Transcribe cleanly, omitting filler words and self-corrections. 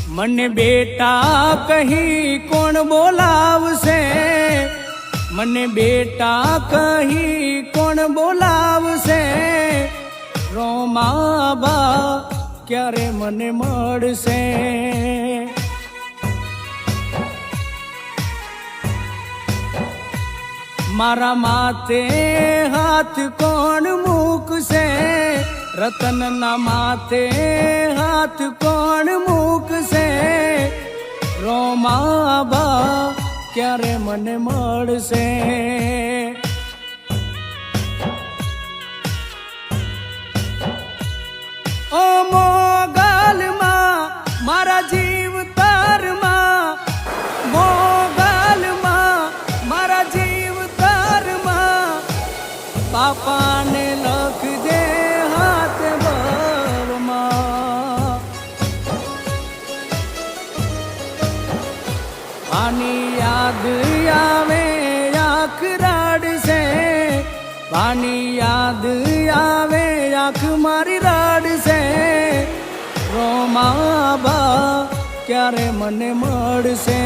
મને બેટા કહી કોણ બોલાવશે, મને બેટા કહી કોણ બોલાવશે, રોમાબા ક્યારે મને મળશે. મારા માથે હાથ કોણ મૂકશે, રતનના માથે હાથ કોણ મૂકશે, રોમાબા ક્યારે મને મળશે. ઓ મોગલમાં મારા જીવ તારમાં, મોગલમાં મારા જીવ તારમાં, બાપાને લખજે હાથ બરમાં. આની યાદ આવે આંખ રાડશે, આની યાદ આવે આંખ મારી રાડશે, રોમાબા ક્યારે મને મળશે.